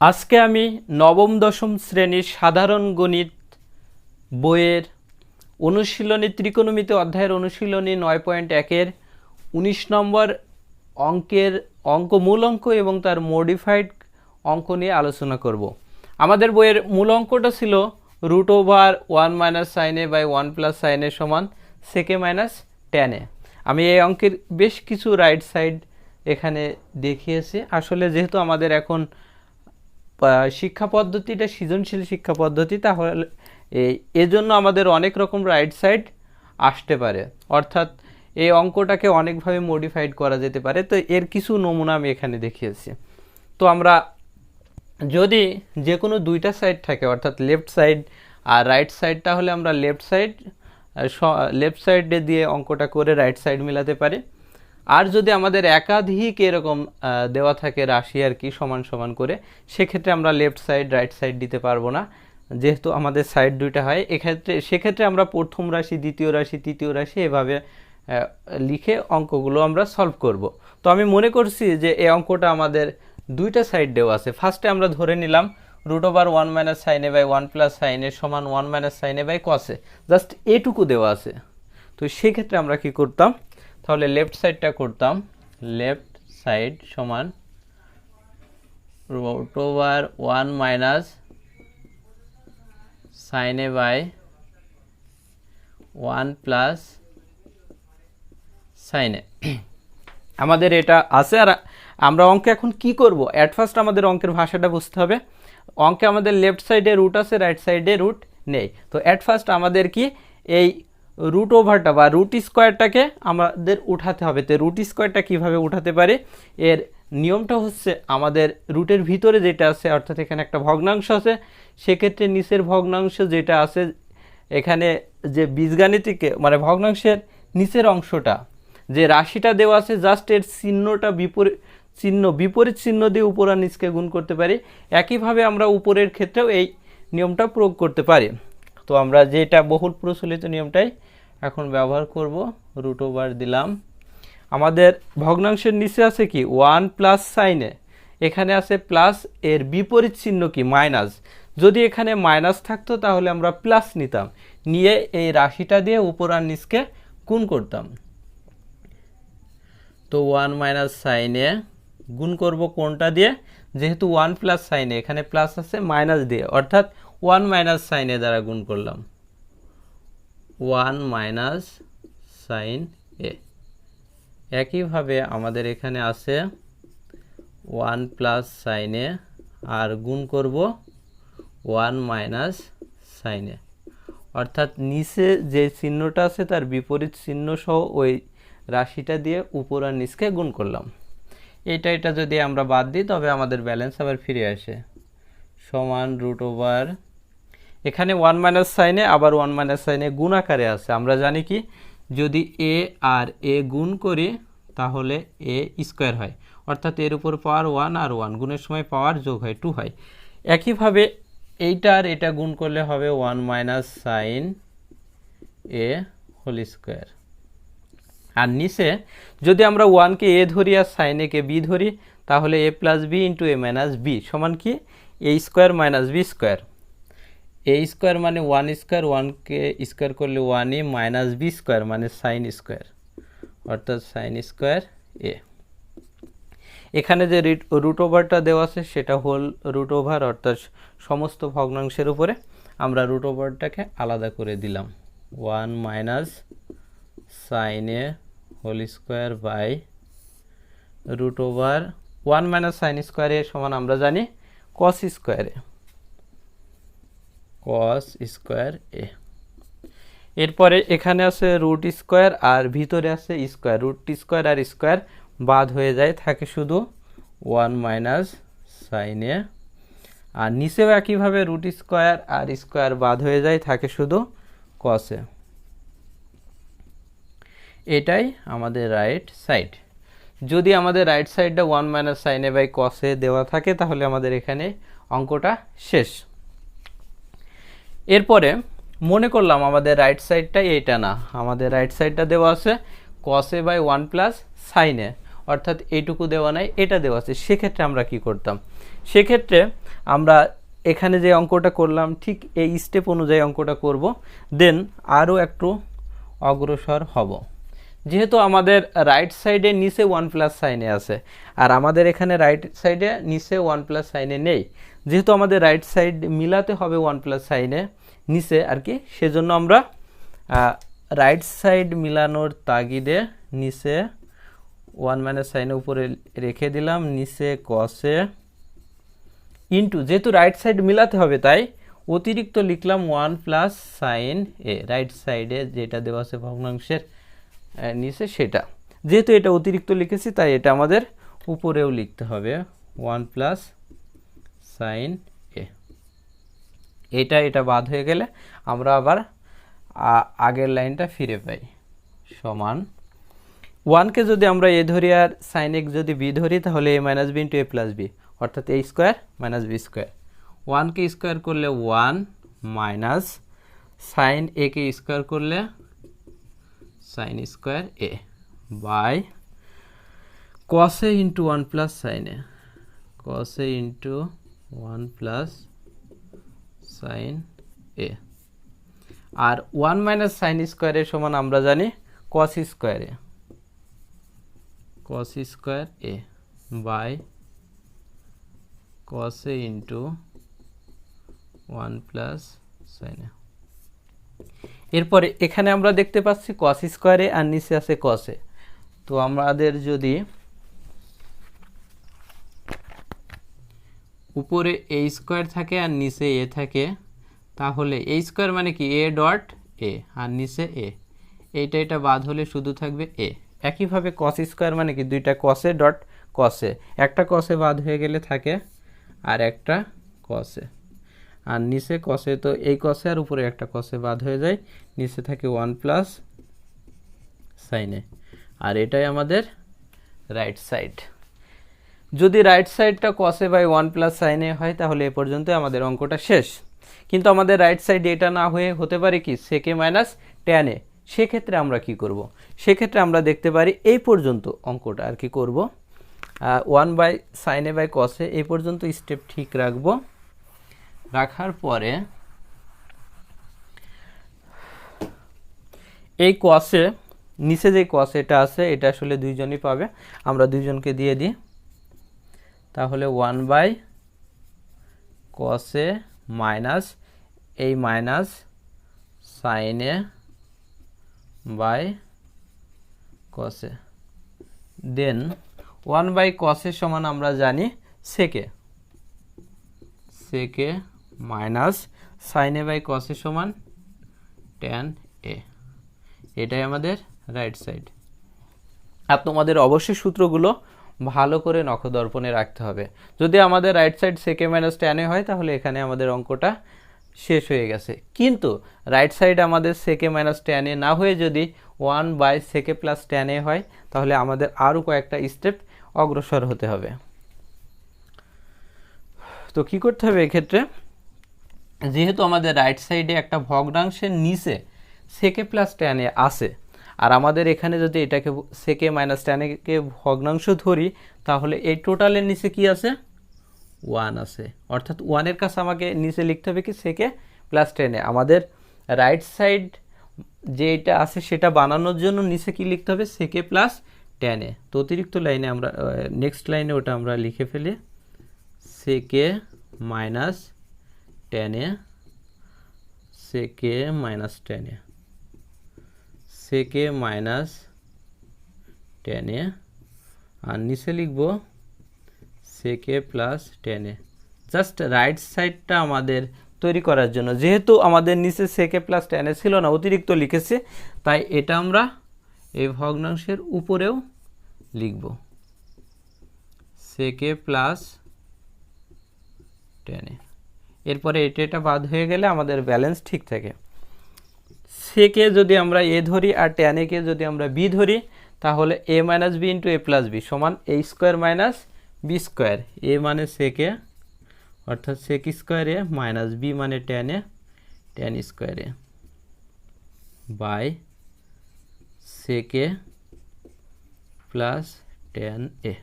আজকে আমি নবম দশম শ্রেণীর সাধারণ গণিত বইয়ের অনুশীলনী ত্রিকোণমিতি অধ্যায়ের অনুশীলনী 9.1-এর 19 নম্বর মূল অঙ্ক এবং তার মডিফাইড অঙ্ক নিয়ে আলোচনা করব। আমাদের বইয়ের মূল অঙ্কটা ছিল √1 - sin a / 1 + sin a = sec a - tan a। আমি এই অঙ্কের বেশ কিছু রাইট সাইড এখানে দেখিয়েছি। আসলে যেহেতু আমাদের এখন শিক্ষা পদ্ধতিটা সৃজনশীল শিক্ষা পদ্ধতি, তাহলে এজন্য আমাদের অনেক রকম রাইট সাইড আসতে পারে, অর্থাৎ এই অঙ্কটাকে অনেকভাবে মডিফাইড করা যেতে পারে। তো এর কিছু নমুনা আমি এখানে দেখিয়েছি। তো আমরা যদি যে কোনো দুইটা সাইড থাকে, অর্থাৎ লেফট সাইড আর রাইট সাইড, তাহলে আমরা লেফট সাইডে দিয়ে অঙ্কটা করে রাইট সাইড মিলাতে পারি। আর যদি আমাদের একাধিক এরকম দেওয়া থাকে রাশি আর কি সমান সমান করে, সেক্ষেত্রে আমরা লেফট সাইড রাইট সাইড দিতে পারবো না, যেহেতু আমাদের সাইড দুইটা হয়। সেক্ষেত্রে আমরা প্রথম রাশি, দ্বিতীয় রাশি, তৃতীয় রাশি এভাবে লিখে অঙ্কগুলো আমরা সলভ করব। তো আমি মনে করছি যে এই অঙ্কটা আমাদের দুইটা সাইড দেওয়া আছে। ফার্স্টে আমরা ধরে নিলাম √1 - sin a / 1 + sin a = 1 - sin a / cos a, just এটুকু দেওয়া আছে। তো সেক্ষেত্রে আমরা কি করতাম, তাহলে লেফট সাইডটা করতাম, লেফট সাইড সমান √1 - sin a / 1 + sin a। আমাদের এটা আছে। আর আমরা অঙ্কে এখন কি করব, অ্যাট ফার্স্ট আমাদের অঙ্কের ভাষাটা বুঝতে হবে। অঙ্কে আমাদের লেফট সাইডে রুট আছে, রাইট সাইডে রুট নেই। তো অ্যাট ফার্স্ট আমাদের কি এই রুট ওভারটা বা রুট স্কোয়ারটাকে আমাদের উঠাতে হবে। তো রুট স্কোয়ারটা কীভাবে উঠাতে পারি, এর নিয়মটা হচ্ছে আমাদের রুটের ভিতরে যেটা আছে, অর্থাৎ এখানে একটা ভগ্নাংশ আছে, সেক্ষেত্রে নিচের ভগ্নাংশ যেটা আছে, এখানে যে বীজগাণিতিক মানে ভগ্নাংশের নিচের অংশটা যে রাশিটা দেওয়া আছে, জাস্ট এর চিহ্নটা বিপরীত চিহ্ন দিয়ে উপর আর নিচকে গুণ করতে পারি। একইভাবে আমরা উপরের ক্ষেত্রেও এই নিয়মটা প্রয়োগ করতে পারি। তো আমরা যেটা বহুল প্রচলিত নিয়মটাই এখন ব্যবহার করব। √ওভার দিলাম, আমাদের ভগ্নাংশের নিচে আছে কি 1 + sin a, এখানে আছে প্লাস, এর বিপরীত চিহ্ন কি মাইনাস। যদি এখানে মাইনাস থাকতো তাহলে আমরা প্লাস নিতাম, নিয়ে এই রাশিটা দিয়ে উপর আর নিচকে গুণ করতাম। তো 1 - sin a গুণ করব কোনটা দিয়ে, যেহেতু 1 + sin a, এখানে প্লাস আছে মাইনাস দিয়ে, অর্থাৎ 1 - sin a দ্বারা গুণ করলাম, 1 - sin a। একইভাবে আমাদের এখানে আছে 1 + sin a আর গুণ করব 1 - sin a, অর্থাৎ নিচে যে চিহ্নটা আছে তার বিপরীত চিহ্ন সহ ওই রাশিটা দিয়ে উপর আর নিচকে গুণ করলাম। এটা যদি আমরা বাদ দিই তবে আমাদের ব্যালেন্স আবার ফিরে আসে, সমান √ওভার, এখানে 1 - sin a আবার 1 - sin a গুণ আকারে আছে। আমরা জানি কি, যদি a আর a গুণ করি তাহলে a স্কোয়ার হয়, অর্থাৎ এর উপর পাওয়ার 1 আর 1 গুণের সময় পাওয়ার যোগ হয় 2 হয়। একইভাবে এইটা আর এটা গুণ করলে হবে 1 - sin a হোল স্কোয়ার। আর নিচে যদি আমরা 1কে a ধরি আর sin a কে b ধরি, তাহলে a + b × a - b সমান কি a square - b square. a square মানে 1 স্কোয়ার, 1কে স্কোয়ার করলে 1a - b স্কোয়ার মানে sin স্কোয়ার, অর্থাৎ sin স্কোয়ার a। এখানে যে √ওভারটা দেওয়া আছে সেটা হোল √ওভার, অর্থাৎ সমস্ত ভগ্নাংশের উপরে আমরা √ওভারটাকে আলাদা করে দিলাম, 1 - sin a whole square by √over 1 - sin square a সমান আমরা জানি cos square a, cos square a। এরপরে এখানে আছে রুট স্কোয়ার আর ভিতরে আছে স্কোয়ার, রুট স্কোয়ার আর স্কোয়ার বাদ হয়ে যায়, থাকে শুধু 1 - sin a। আর নিচেও একইভাবে রুট স্কোয়ার আর স্কোয়ার বাদ হয়ে যায়, থাকে শুধু cos a। এটাই আমাদের রাইট সাইড। যদি আমাদের রাইট সাইডটা 1 - sin a / cos a দেওয়া থাকে, তাহলে আমাদের এখানে অঙ্কটা শেষ। এরপরে মনে করলাম আমাদের রাইট সাইডটা এইটা না, আমাদের রাইট সাইডটা দেওয়া আছে cos a / 1 + sin a, অর্থাৎ এইটুকু দেওয়া নাই, এটা দেওয়া আছে। সেক্ষেত্রে আমরা কি করতাম, সেক্ষেত্রে আমরা এখানে যে অঙ্কটা করলাম ঠিক এই স্টেপ অনুযায়ী অঙ্কটা করব, দেন আরও একটু অগ্রসর হব। যেহেতু আমাদের রাইট সাইডে নিচে 1 প্লাস সাইনে আছে, আর আমাদের এখানে রাইট সাইডে নিচে 1 প্লাস সাইনে নেই, যেহেতু আমাদের রাইট সাইড মিলাতে হবে 1 প্লাস সাইনে নিচে আর কি, সেজন্য আমরা রাইট সাইড মিলানোর তাগিদে নিচে 1 মাইনাস সাইনে উপরে রেখে দিলাম, নিচে কসে ইন্টু, যেহেতু রাইট সাইড মিলাতে হবে তাই অতিরিক্ত লিখলাম 1 প্লাস সাইন এ, রাইট সাইডে যেটা দেওয়া আছে ভগ্নাংশের নিচে সেটা, যেহেতু এটা অতিরিক্ত লিখেছি তাই এটা আমাদের উপরেও লিখতে হবে 1 প্লাস সাইন এ। এটা বাদ হয়ে গেলে আমরা আবার আগের লাইনটা ফিরে পাই, সমান 1কে যদি আমরা এ ধরি আর সাইন এক্স যদি বি ধরি, তাহলে এ মাইনাস বি ইন্টু এ প্লাস বি, অর্থাৎ a square minus B square. 1কে স্কোয়ার করলে 1 মাইনাস সাইন এ কে স্কোয়ার করলে সাইন স্কোয়ার এ বাই কসে ইন্টু 1 প্লাস সাইনে, কসে ইন্টু 1 প্লাস সাইন এ। আর 1 মাইনাস সাইন স্কোয়ারের সমান আমরা জানি কস স্কোয়ারে, কস স্কোয়ার এ বাই কসে ইন্টু 1 প্লাস সাইন এ। এরপরে এখানে আমরা দেখতে পাচ্ছি কস স্কোয়ারে আর নিচে আছে কসে, তো আমাদের যদি উপরে এ স্কোয়ার থাকে আর নিচে এ থাকে, তাহলে এ স্কোয়ার মানে কি এ ডট এ, আর নিচে এ, এটা বাদ হলে শুধু থাকবে এ। একইভাবে কস স্কোয়ার মানে কি দুইটা কসে ডট কসে, একটা কসে বাদ হয়ে গেলে থাকে আর একটা কসে, আর নিচে কসে, তো এই কসে আর উপরে একটা কসে বাদ হয়ে যায়, নিচে থাকে 1 প্লাস সাইনে, আর এটাই আমাদের রাইট সাইড। যদি রাইট সাইডটা কসে বাই 1 প্লাস সাইনে হয় তাহলে এ পর্যন্ত আমাদের অঙ্কটা শেষ। কিন্তু আমাদের রাইট সাইড এটা না হয়ে হতে পারে কি সেকে মাইনাস ট্যান এ, সেক্ষেত্রে আমরা কি করব, সেক্ষেত্রে আমরা দেখতে পারি এই পর্যন্ত অঙ্কটা আর কি করব 1 বাই সাইনে বাই কসে এই পর্যন্ত স্টেপ ঠিক রাখবো। রাখার পরে এই কসে নিচে যে কস এটা আছে এটা আসলে দুইজনই পাবে, আমরা দুইজনকে দিয়ে দিই, তাহলে 1 বাই কসে মাইনাস এই মাইনাস সাইনে বাই কসে, দেন 1 বাই কসের সমান আমরা জানি সেকে, সেকে মাইনাস সাইনে বাই কসের সমান ট্যান এ, এটাই আমাদের রাইট সাইড। আর তোমাদের অবশ্যই সূত্রগুলো ভালো করে নখদর্পণে রাখতে হবে। যদি আমাদের রাইট সাইড সেকে মাইনাস ট্যান এ হয় তাহলে এখানে আমাদের অঙ্কটা শেষ হয়ে গেছে, কিন্তু রাইট সাইড আমাদের সেকে মাইনাস ট্যান এ না হয়ে যদি 1 by sec plus tan A হয় তাহলে আমাদের আরও কয়েকটা স্টেপ অগ্রসর হতে হবে। তো কি করতে হবে এক্ষেত্রে, যেহেতু আমাদের রাইট সাইডে একটা ভগ্নাংশের নিচে সেকে প্লাস ট্যান এ আছে, আর আমাদের এখানে যদি এটাকে সেকে মাইনাস ট্যান একে ভগ্নাংশ ধরি তাহলে এই টোটালের নিচে কি আছে 1 আছে, অর্থাৎ 1 এর কাছে আমাকে নিচে লিখতে হবে কি সেকে প্লাস ট্যান এ। আমাদের রাইট সাইড যেটা আছে সেটা বানানোর জন্য নিচে কি লিখতে হবে সেকে প্লাস ট্যান এ। তো অতিরিক্ত লাইনে আমরা নেক্সট লাইনে ওটা আমরা লিখে ফেলি সেকে মাইনাস ট্যান এ, সেকে মাইনাস ট্যান এ, সেকে মাইনাস ট্যান এ, আর নিচে লিখব সেকে plus tan A. Just right সাইডটা আমাদের তৈরি করার জন্য, যেহেতু আমাদের নিচে সেকে প্লাস ট্যান এ ছিল না অতিরিক্ত লিখেছে, তাই এটা আমরা এই ভগ্নাংশের উপরেও লিখব সেকে প্লাস ট্যান এ। এরপরে এটা বাদ হয়ে গেলে আমাদের ব্যালেন্স ঠিক থাকে। সেকে যদি আমরা এ ধরি আর ট্যান একে যদি আমরা বি ধরি তাহলে এ মাইনাস বি ইন্টু এ প্লাস বি সমান A square minus B square, A মানে সেকে অর্থাৎ sec square A minus B মানে tan A, tan square A by sec plus tan A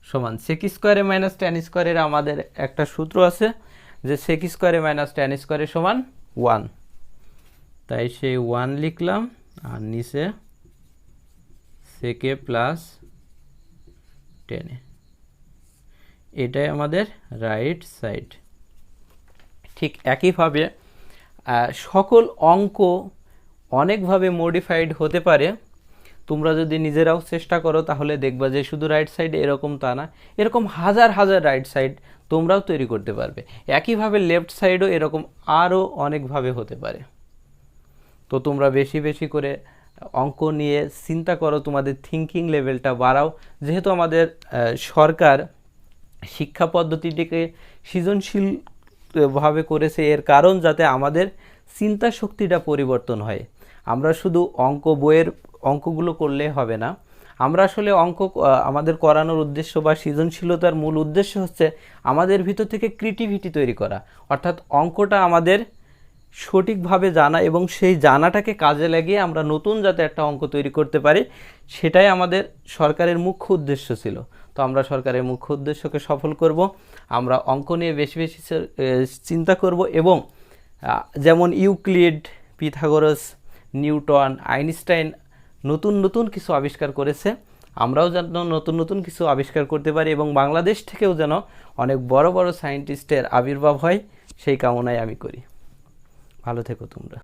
সমান সেক স্কোয়ারে মাইনাস টেন স্কোয়ারের আমাদের একটা সূত্র আছে যে সেক স্কোয়ারে মাইনাস টেন স্কোয়ারে সমান 1, তাই সেই 1 লিখলাম আর নিচে সেকে প্লাস টেনে, এটাই আমাদের রাইট সাইড। ঠিক একইভাবে সকল অঙ্ক অনেকভাবে মডিফাইড হতে পারে, তোমরা যদি নিজেরাও চেষ্টা করো তাহলে দেখবা যে শুধু রাইট সাইড এরকম তা না, এরকম হাজার হাজার রাইট সাইড তোমরাও তৈরি করতে পারবে। একইভাবে লেফট সাইডও এরকম আরও অনেকভাবে হতে পারে। তো তোমরা বেশি বেশি করে অঙ্ক নিয়ে চিন্তা করো, তোমাদের থিঙ্কিং লেভেলটা বাড়াও। যেহেতু আমাদের সরকার শিক্ষা পদ্ধতিটিকে সৃজনশীলভাবে করেছে, এর কারণ যাতে আমাদের চিন্তা শক্তিটা পরিবর্তন হয়। আমরা শুধু বইয়ের অঙ্কগুলো করলে হবে না, আমরা আসলে অঙ্ক আমাদের করানোর উদ্দেশ্য বা সৃজনশীলতার মূল উদ্দেশ্য হচ্ছে আমাদের ভিতর থেকে ক্রিয়েটিভিটি তৈরি করা, অর্থাৎ অঙ্কটা আমাদের সঠিকভাবে জানা এবং সেই জানাটাকে কাজে লাগিয়ে আমরা নতুন যাতে একটা অঙ্ক তৈরি করতে পারি, সেটাই আমাদের সরকারের মুখ্য উদ্দেশ্য ছিল। তো আমরা সরকারের মুখ্য উদ্দেশ্যকে সফল করব, আমরা অঙ্ক নিয়ে বেশি বেশি চিন্তা করব এবং যেমন ইউক্লিড, পিথাগোরাস, নিউটন, আইনস্টাইন নতুন নতুন কিছু আবিষ্কার করেছে, আমরাও যেন নতুন নতুন কিছু আবিষ্কার করতে পারি এবং বাংলাদেশ থেকেও যেন অনেক বড় বড় সায়েন্টিস্টের আবির্ভাব হয়, সেই কামনাই আমি করি। ভালো থেকো তোমরা।